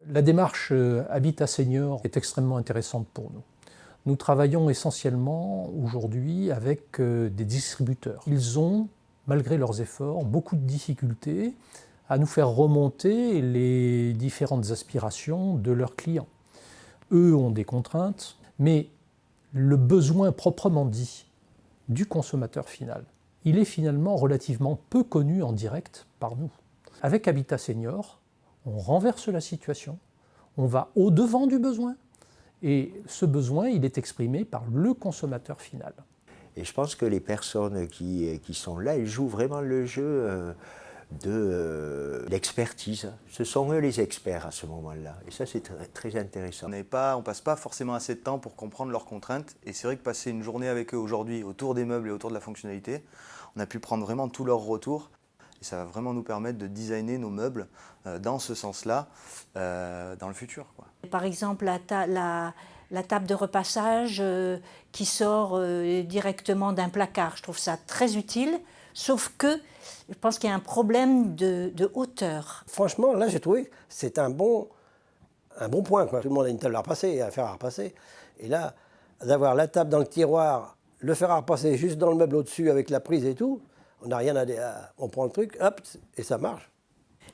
La démarche Habitat Senior est extrêmement intéressante pour nous. Nous travaillons essentiellement aujourd'hui avec des distributeurs. Ils ont, malgré leurs efforts, beaucoup de difficultés à nous faire remonter les différentes aspirations de leurs clients. Eux ont des contraintes, mais le besoin proprement dit du consommateur final, il est finalement relativement peu connu en direct par nous. Avec Habitat Senior, on renverse la situation, on va au-devant du besoin, et ce besoin, il est exprimé par le consommateur final. Et je pense que les personnes qui sont là, elles jouent vraiment le jeu de l'expertise. Ce sont eux les experts à ce moment-là. Et ça, c'est très intéressant. On ne passe pas forcément assez de temps pour comprendre leurs contraintes. Et c'est vrai que passer une journée avec eux aujourd'hui autour des meubles et autour de la fonctionnalité, on a pu prendre vraiment tous leurs retours. Et ça va vraiment nous permettre de designer nos meubles dans ce sens-là, dans le futur, quoi. Par exemple, la table de repassage qui sort directement d'un placard, je trouve ça très utile, sauf que je pense qu'il y a un problème de hauteur. Franchement, là, j'ai trouvé que c'est un bon point, quoi. Tout le monde a une table à repasser, un fer à repasser. Et là, d'avoir la table dans le tiroir, le fer à repasser juste dans le meuble au-dessus avec la prise et tout, on n'a rien on prend le truc, hop, et ça marche.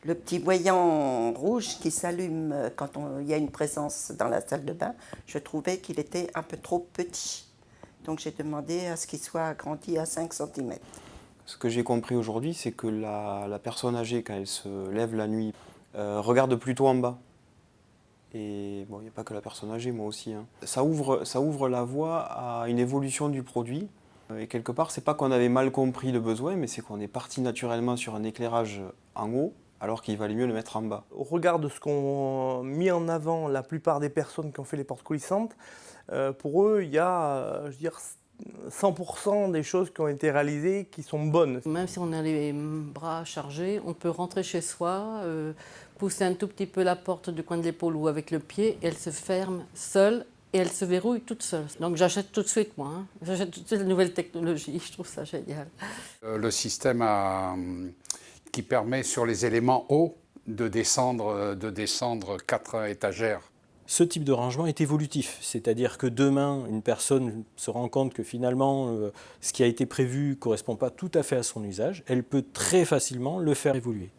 Le petit voyant rouge qui s'allume quand il y a une présence dans la salle de bain, je trouvais qu'il était un peu trop petit. Donc j'ai demandé à ce qu'il soit agrandi à 5 cm. Ce que j'ai compris aujourd'hui, c'est que la personne âgée, quand elle se lève la nuit, regarde plutôt en bas. Et bon, il n'y a pas que la personne âgée, moi aussi, hein. Ça ouvre la voie à une évolution du produit. Et quelque part, c'est pas qu'on avait mal compris le besoin, mais c'est qu'on est parti naturellement sur un éclairage en haut, alors qu'il valait mieux le mettre en bas. Au regard de ce qu'ont mis en avant la plupart des personnes qui ont fait les portes coulissantes, pour eux, il y a, je veux dire, 100% des choses qui ont été réalisées qui sont bonnes. Même si on a les bras chargés, on peut rentrer chez soi, pousser un tout petit peu la porte du coin de l'épaule ou avec le pied, et elle se ferme seule. Et elle se verrouille toute seule. Donc j'achète tout de suite, moi. J'achète toutes ces nouvelles technologies, je trouve ça génial. Le système qui permet sur les éléments hauts de descendre 4 étagères. Ce type de rangement est évolutif, c'est-à-dire que demain, une personne se rend compte que finalement, ce qui a été prévu ne correspond pas tout à fait à son usage. Elle peut très facilement le faire évoluer.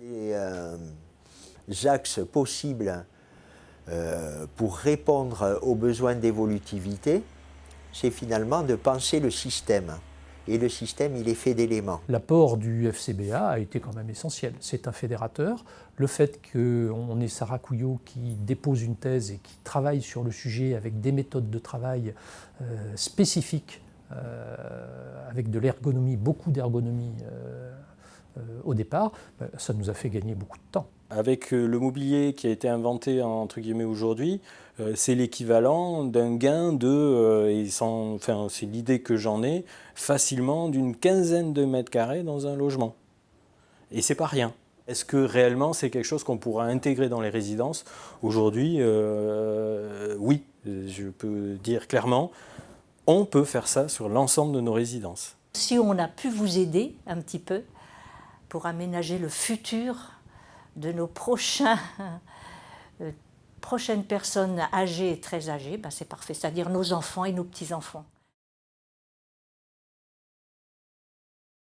Les axes possibles pour répondre aux besoins d'évolutivité, c'est finalement de penser le système. Et le système, il est fait d'éléments. L'apport du FCBA a été quand même essentiel. C'est un fédérateur. Le fait qu'on ait Sarah Couillot qui dépose une thèse et qui travaille sur le sujet avec des méthodes de travail spécifiques, avec de l'ergonomie, beaucoup d'ergonomie au départ, ça nous a fait gagner beaucoup de temps. Avec le mobilier qui a été inventé entre guillemets aujourd'hui, c'est l'équivalent d'un gain de, c'est l'idée que j'en ai, facilement d'une quinzaine de mètres carrés dans un logement. Et c'est pas rien. Est-ce que réellement c'est quelque chose qu'on pourra intégrer dans les résidences? Aujourd'hui, oui, je peux dire clairement, on peut faire ça sur l'ensemble de nos résidences. Si on a pu vous aider un petit peu pour aménager le futur de nos prochaines personnes âgées et très âgées, c'est parfait, c'est-à-dire nos enfants et nos petits-enfants.